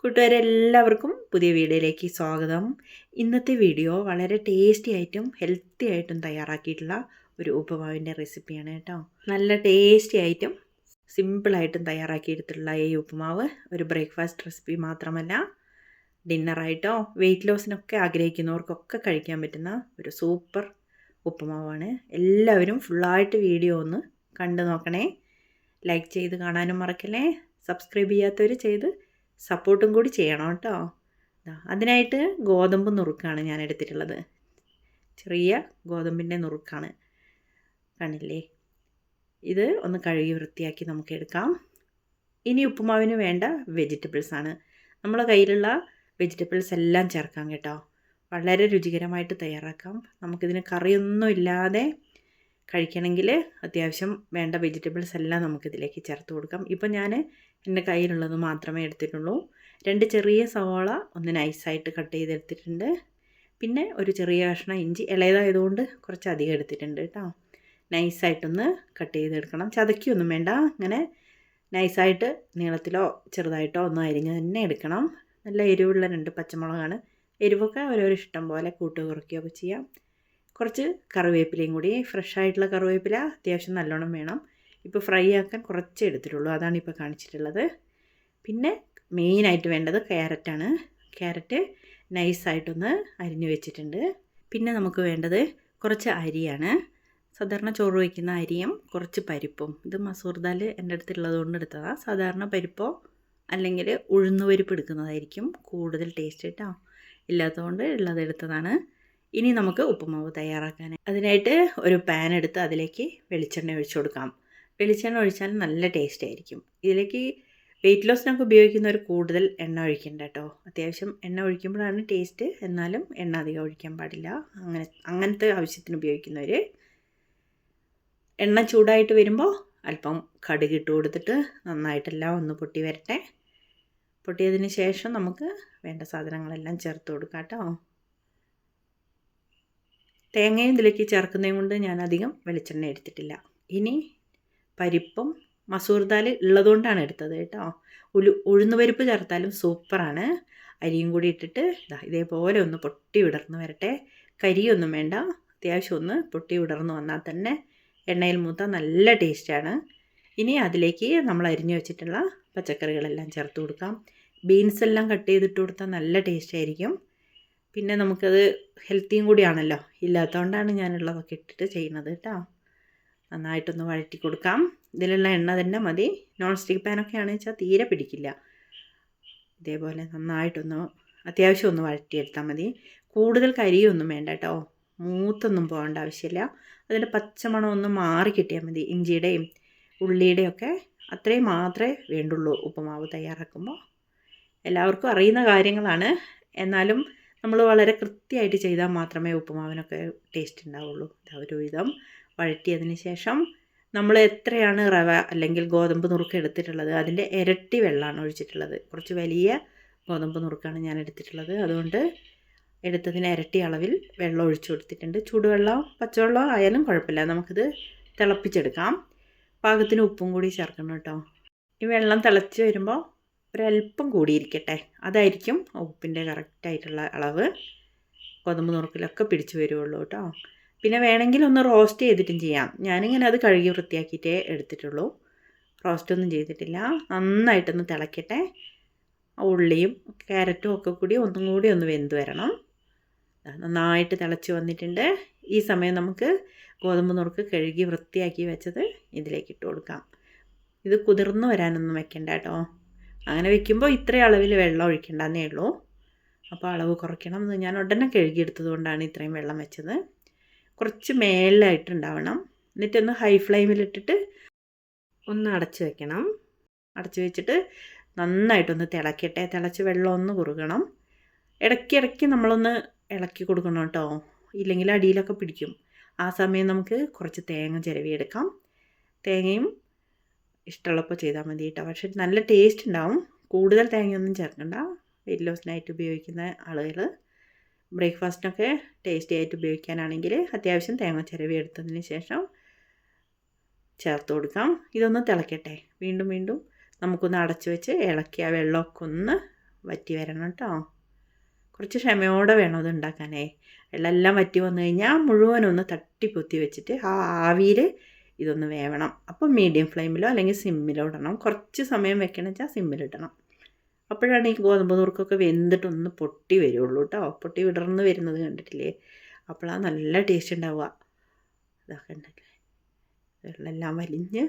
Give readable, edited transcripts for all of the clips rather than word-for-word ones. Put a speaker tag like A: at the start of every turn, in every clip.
A: കൂട്ടുകാരെല്ലാവർക്കും പുതിയ വീഡിയോയിലേക്ക് സ്വാഗതം. ഇന്നത്തെ വീഡിയോ വളരെ ടേസ്റ്റി ആയിട്ടും ഹെൽത്തി ആയിട്ടും തയ്യാറാക്കിയിട്ടുള്ള ഒരു ഉപ്പുമാവിൻ്റെ റെസിപ്പിയാണ് കേട്ടോ. നല്ല ടേസ്റ്റി ആയിട്ടും സിമ്പിളായിട്ടും തയ്യാറാക്കിയെടുത്തിട്ടുള്ള ഈ ഉപ്പുമാവ് ഒരു ബ്രേക്ക്ഫാസ്റ്റ് റെസിപ്പി മാത്രമല്ല, ഡിന്നറായിട്ടോ വെയിറ്റ് ലോസിനൊക്കെ ആഗ്രഹിക്കുന്നവർക്കൊക്കെ കഴിക്കാൻ പറ്റുന്ന ഒരു സൂപ്പർ ഉപ്പുമാവാണ്. എല്ലാവരും ഫുള്ളായിട്ട് വീഡിയോ ഒന്ന് കണ്ടു നോക്കണേ. ലൈക്ക് ചെയ്ത് കാണാനും മറക്കല്ലേ. സബ്സ്ക്രൈബ് ചെയ്യാത്തവർ ചെയ്ത് സപ്പോർട്ടും കൂടി ചെയ്യണം കേട്ടോ. അതിനായിട്ട് ഗോതമ്പ് നുറുക്കാണ് ഞാൻ എടുത്തിട്ടുള്ളത്. ചെറിയ ഗോതമ്പിൻ്റെ നുറുക്കാണ്, കണ്ടില്ലേ. ഇത് ഒന്ന് കഴുകി വൃത്തിയാക്കി നമുക്ക് എടുക്കാം. ഇനി ഉപ്പുമാവിന് വേണ്ട വെജിറ്റബിൾസാണ്. നമ്മളെ കയ്യിലുള്ള വെജിറ്റബിൾസ് എല്ലാം ചേർക്കാം കേട്ടോ. വളരെ രുചികരമായിട്ട് തയ്യാറാക്കാം. നമുക്കിതിന് കറിയൊന്നും ഇല്ലാതെ കഴിക്കണമെങ്കിൽ അത്യാവശ്യം വേണ്ട വെജിറ്റബിൾസ് എല്ലാം നമുക്കിതിലേക്ക് ചേർത്ത് കൊടുക്കാം. ഇപ്പം ഞാൻ എൻ്റെ കയ്യിലുള്ളത് മാത്രമേ എടുത്തിട്ടുള്ളൂ. 2 ചെറിയ സവാള ഒന്ന് നൈസായിട്ട് കട്ട് ചെയ്തെടുത്തിട്ടുണ്ട്. പിന്നെ ഒരു ചെറിയ കഷ്ണം ഇഞ്ചി, ഇളയതായതുകൊണ്ട് കുറച്ച് അധികം എടുത്തിട്ടുണ്ട് കേട്ടോ. നൈസായിട്ടൊന്ന് കട്ട് ചെയ്തെടുക്കണം. ചതയ്ക്കൊന്നും വേണ്ട, അങ്ങനെ നൈസായിട്ട് നീളത്തിലോ ചെറുതായിട്ടോ ഒന്ന് അരിഞ്ഞ് തന്നെ എടുക്കണം. നല്ല എരിവുള്ള 2 പച്ചമുളകാണ്. എരിവൊക്കെ ഓരോരോ ഇഷ്ടം പോലെ കൂട്ടുകയോ കുറയ്ക്കുകയൊക്കെ ചെയ്യാം. കുറച്ച് കറിവേപ്പിലയും കൂടി, ഫ്രഷ് ആയിട്ടുള്ള കറിവേപ്പില അത്യാവശ്യം നല്ലോണം വേണം. ഇപ്പോൾ ഫ്രൈ ആക്കാൻ കുറച്ച് എടുത്തിട്ടുള്ളൂ, അതാണ് ഇപ്പോൾ കാണിച്ചിട്ടുള്ളത്. പിന്നെ മെയിനായിട്ട് വേണ്ടത് ക്യാരറ്റാണ്. ക്യാരറ്റ് നൈസായിട്ടൊന്ന് അരിഞ്ഞു വെച്ചിട്ടുണ്ട്. പിന്നെ നമുക്ക് വേണ്ടത് കുറച്ച് അരിയാണ്. സാധാരണ ചോറ് വയ്ക്കുന്ന അരിയും കുറച്ച് പരിപ്പും. ഇത് മസൂർ ദാൽ എൻ്റെ അടുത്തുള്ളത് കൊണ്ട് എടുത്തതാണ്. സാധാരണ പരിപ്പോ അല്ലെങ്കിൽ ഉഴുന്നുപരിപ്പ് എടുക്കുന്നതായിരിക്കും കൂടുതൽ ടേസ്റ്റ് കേട്ടോ. ഇല്ലാത്തതുകൊണ്ട് ഉള്ളത് എടുത്തതാണ്. ഇനി നമുക്ക് ഉപ്പുമാവ് തയ്യാറാക്കാൻ അതിനായിട്ട് ഒരു പാൻ എടുത്ത് അതിലേക്ക് വെളിച്ചെണ്ണ ഒഴിച്ചു കൊടുക്കാം. വെളിച്ചെണ്ണ ഒഴിച്ചാൽ നല്ല ടേസ്റ്റ് ആയിരിക്കും. ഇതിലേക്ക് വെയിറ്റ് ലോസിനൊക്കെ ഉപയോഗിക്കുന്നവർ കൂടുതൽ എണ്ണ ഒഴിക്കണ്ട കേട്ടോ. അത്യാവശ്യം എണ്ണ ഒഴിക്കുമ്പോഴാണ് ടേസ്റ്റ്, എന്നാലും എണ്ണ അധികം ഒഴിക്കാൻ പാടില്ല. അങ്ങനത്തെ ആവശ്യത്തിന് ഉപയോഗിക്കുന്നവർ എണ്ണ ചൂടായിട്ട് വരുമ്പോൾ അല്പം കടുക് ഇട്ട് കൊടുത്തിട്ട് നന്നായിട്ടെല്ലാം ഒന്ന് പൊട്ടി വരട്ടെ. പൊട്ടിയതിന് ശേഷം നമുക്ക് വേണ്ട സാധനങ്ങളെല്ലാം ചേർത്ത് കൊടുക്കാം കേട്ടോ. തേങ്ങയും ഇതിലേക്ക് ചേർക്കുന്നതും കൊണ്ട് ഞാൻ അധികം വെളിച്ചെണ്ണ എടുത്തിട്ടില്ല. ഇനി പരിപ്പും മസൂർ ദാൽ ഉള്ളതുകൊണ്ടാണ് എടുത്തത് കേട്ടോ. ഉഴുന്ന് പരിപ്പ് ചേർത്താലും സൂപ്പറാണ്. അരിയും കൂടി ഇട്ടിട്ട് ഇതേപോലെ ഒന്ന് പൊട്ടി വിടർന്ന് വരട്ടെ. കരിയൊന്നും വേണ്ട, അത്യാവശ്യം ഒന്ന് പൊട്ടി വിടർന്ന് വന്നാൽ തന്നെ എണ്ണയിൽ മൂത്താൽ നല്ല ടേസ്റ്റാണ്. ഇനി അതിലേക്ക് നമ്മൾ അരിഞ്ഞു വെച്ചിട്ടുള്ള പച്ചക്കറികളെല്ലാം ചേർത്ത് കൊടുക്കാം. ബീൻസ് എല്ലാം കട്ട് ചെയ്തിട്ട് കൊടുത്താൽ നല്ല ടേസ്റ്റ് ആയിരിക്കും. പിന്നെ നമുക്കത് ഹെൽത്തിയും കൂടിയാണല്ലോ, ഇല്ലാത്തതുകൊണ്ടാണ് ഞാനുള്ളതൊക്കെ ഇട്ടിട്ട് ചെയ്യുന്നത് കേട്ടോ. നന്നായിട്ടൊന്ന് വഴറ്റി കൊടുക്കാം. ഇതിലുള്ള എണ്ണ തന്നെ മതി. നോൺ സ്റ്റിക്ക് പാനൊക്കെ ആണെന്ന് വെച്ചാൽ തീരെ പിടിക്കില്ല. ഇതേപോലെ നന്നായിട്ടൊന്ന് അത്യാവശ്യം ഒന്ന് വഴറ്റിയെടുത്താൽ മതി. കൂടുതൽ കരിയൊന്നും വേണ്ട കേട്ടോ. മൂത്തൊന്നും പോകേണ്ട ആവശ്യമില്ല. അതിൻ്റെ പച്ചമണം ഒന്ന് മാറി കിട്ടിയാൽ മതി. ഇഞ്ചിയുടെയും ഉള്ളിയുടെയും ഒക്കെ അത്രയും മാത്രമേ വേണ്ടുള്ളൂ ഉപ്പുമാവ് തയ്യാറാക്കുമ്പോൾ. എല്ലാവർക്കും അറിയുന്ന കാര്യങ്ങളാണ്, എന്നാലും നമ്മൾ വളരെ കൃത്യമായിട്ട് ചെയ്താൽ മാത്രമേ ഉപ്പുമാവിനൊക്കെ ടേസ്റ്റ് ഉണ്ടാവുള്ളൂ. ഒരു വിധം വഴറ്റിയതിന് ശേഷം നമ്മൾ എത്രയാണ് റവ അല്ലെങ്കിൽ ഗോതമ്പ് നുറുക്ക് എടുത്തിട്ടുള്ളത് അതിൻ്റെ ഇരട്ടി വെള്ളമാണ് ഒഴിച്ചിട്ടുള്ളത്. കുറച്ച് വലിയ ഗോതമ്പ് നുറുക്കാണ് ഞാൻ എടുത്തിട്ടുള്ളത്, അതുകൊണ്ട് എടുത്തതിന് ഇരട്ടി അളവിൽ വെള്ളം ഒഴിച്ചു കൊടുത്തിട്ടുണ്ട്. ചൂടുവെള്ളം പച്ചവെള്ളം ആയാലും കുഴപ്പമില്ല, നമുക്കിത് തിളപ്പിച്ചെടുക്കാം. പാകത്തിന് ഉപ്പും കൂടി ചേർക്കണം കേട്ടോ. ഈ വെള്ളം തിളച്ച് വരുമ്പോൾ ഒരല്പം കൂടിയിരിക്കട്ടെ, അതായിരിക്കും ഉപ്പിൻ്റെ കറക്റ്റായിട്ടുള്ള അളവ്. ഗോതമ്പ് നുറുക്കിലൊക്കെ പിടിച്ച് വരുള്ളൂ കേട്ടോ. പിന്നെ വേണമെങ്കിൽ ഒന്ന് റോസ്റ്റ് ചെയ്തിട്ടും ചെയ്യാം. ഞാനിങ്ങനെ അത് കഴുകി വൃത്തിയാക്കിയിട്ടേ എടുത്തിട്ടുള്ളൂ, റോസ്റ്റൊന്നും ചെയ്തിട്ടില്ല. നന്നായിട്ടൊന്ന് തിളക്കട്ടെ. ഉള്ളിയും ക്യാരറ്റും ഒക്കെ കൂടി ഒന്നും കൂടി ഒന്ന് വെന്ത് വരണം. നന്നായിട്ട് തിളച്ച് വന്നിട്ടുണ്ട്. ഈ സമയം നമുക്ക് ഗോതമ്പ് നുറുക്ക് കഴുകി വൃത്തിയാക്കി വെച്ചത് ഇതിലേക്ക് ഇട്ട് കൊടുക്കാം. ഇത് കുതിർന്ന് വരാനൊന്നും വെക്കണ്ട കേട്ടോ. അങ്ങനെ വെക്കുമ്പോൾ ഇത്ര അളവിൽ വെള്ളം ഒഴിക്കേണ്ടെന്നേ ഉള്ളൂ. അപ്പോൾ അളവ് കുറയ്ക്കണം. ഞാൻ ഉടനെ കഴുകിയെടുത്തത് കൊണ്ടാണ് ഇത്രയും വെള്ളം വെച്ചത്. കുറച്ച് മേളിലായിട്ടുണ്ടാവണം. എന്നിട്ടൊന്ന് ഹൈ ഫ്ലെയിമിലിട്ടിട്ട് ഒന്ന് അടച്ച് വെക്കണം. അടച്ച് വെച്ചിട്ട് നന്നായിട്ടൊന്ന് തിളക്കട്ടെ. തിളച്ച് വെള്ളം ഒന്ന് കുറുകണം. ഇടയ്ക്കിടയ്ക്ക് നമ്മളൊന്ന് ഇളക്കി കൊടുക്കണം കേട്ടോ, ഇല്ലെങ്കിൽ അടിയിലൊക്കെ പിടിക്കും. ആ സമയം നമുക്ക് കുറച്ച് തേങ്ങ ചിരവിയെടുക്കാം. തേങ്ങയും ഇഷ്ടമുള്ളപ്പോൾ ചെയ്താൽ മതി കേട്ടോ. പക്ഷേ നല്ല ടേസ്റ്റ് ഉണ്ടാവും. കൂടുതൽ തേങ്ങയൊന്നും ചേർക്കണ്ട. വെയിറ്റ് ലോസിനായിട്ട് ഉപയോഗിക്കുന്ന ആളുകൾ ബ്രേക്ക്ഫാസ്റ്റിനൊക്കെ ടേസ്റ്റി ആയിട്ട് ഉപയോഗിക്കാനാണെങ്കിൽ അത്യാവശ്യം തേങ്ങ ചിരവി എടുത്തതിന് ശേഷം ചേർത്ത് കൊടുക്കാം. ഇതൊന്ന് തിളക്കട്ടെ. വീണ്ടും നമുക്കൊന്ന് അടച്ചു വെച്ച് ഇളക്കി ആ വെള്ളമൊക്കെ ഒന്ന് വറ്റി വരണം കേട്ടോ. കുറച്ച് ക്ഷമയോടെ വേണം അത് ഉണ്ടാക്കാനേ. വെള്ളമെല്ലാം വറ്റി വന്നു കഴിഞ്ഞാൽ മുഴുവനൊന്ന് തട്ടിപ്പൊത്തി വെച്ചിട്ട് ആ ആവിയിൽ ഇതൊന്ന് വേവണം. അപ്പം മീഡിയം ഫ്ലെയിമിലോ അല്ലെങ്കിൽ സിമ്മിലോ ഇടണം. കുറച്ച് സമയം വെക്കണം വെച്ചാൽ സിമ്മിലിടണം. അപ്പോഴാണ് ഈ ഗോതമ്പ് നുറുക്കൊക്കെ വെന്തിട്ടൊന്ന് പൊട്ടി വരുള്ളൂ കേട്ടോ. പൊട്ടി വിടർന്ന് വരുന്നത് കണ്ടിട്ടില്ലേ? അപ്പോഴാണ് നല്ല ടേസ്റ്റ് ഉണ്ടാവുക. ഇതൊക്കെ ഉണ്ടല്ലേ, വെള്ളമെല്ലാം വലിഞ്ഞ്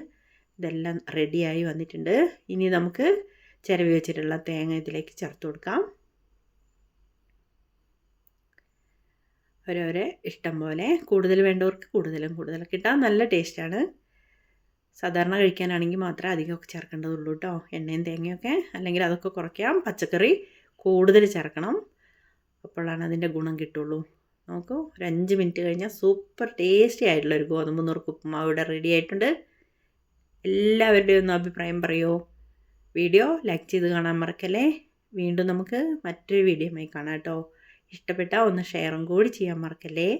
A: ഇതെല്ലാം റെഡിയായി വന്നിട്ടുണ്ട്. ഇനി നമുക്ക് ചിരവി വെച്ചിട്ടുള്ള തേങ്ങ ഇതിലേക്ക് ചേർത്ത് കൊടുക്കാം. ഓരോരോ ഇഷ്ടം പോലെ, കൂടുതൽ വേണ്ടവർക്ക് കൂടുതലൊക്കെ ഇട്ടാൽ നല്ല ടേസ്റ്റാണ്. സാധാരണ കഴിക്കാനാണെങ്കിൽ മാത്രമേ അധികമൊക്കെ ചേർക്കേണ്ടതുള്ളൂ കേട്ടോ, എണ്ണയും തേങ്ങയൊക്കെ. അല്ലെങ്കിൽ അതൊക്കെ കുറയ്ക്കാം. പച്ചക്കറി കൂടുതൽ ചേർക്കണം, അപ്പോഴാണ് അതിൻ്റെ ഗുണം കിട്ടുള്ളൂ. നോക്കൂ, ഒരു 5 മിനിറ്റ് കഴിഞ്ഞാൽ സൂപ്പർ ടേസ്റ്റി ആയിട്ടുള്ളൊരു ഗോതമ്പ് നുറുക്ക് ഉപ്പുമാവ് ഇവിടെ റെഡി ആയിട്ടുണ്ട്. എല്ലാവരുടെയും ഒന്ന് അഭിപ്രായം പറയുമോ? വീഡിയോ ലൈക്ക് ചെയ്ത് കാണാൻ മറക്കല്ലേ. വീണ്ടും നമുക്ക് മറ്റൊരു വീഡിയോയുമായി കാണാം കേട്ടോ. ഇഷ്ടപ്പെട്ടാൽ ഒന്ന് ഷെയറും കൂടി ചെയ്യാൻ മറക്കല്ലേ.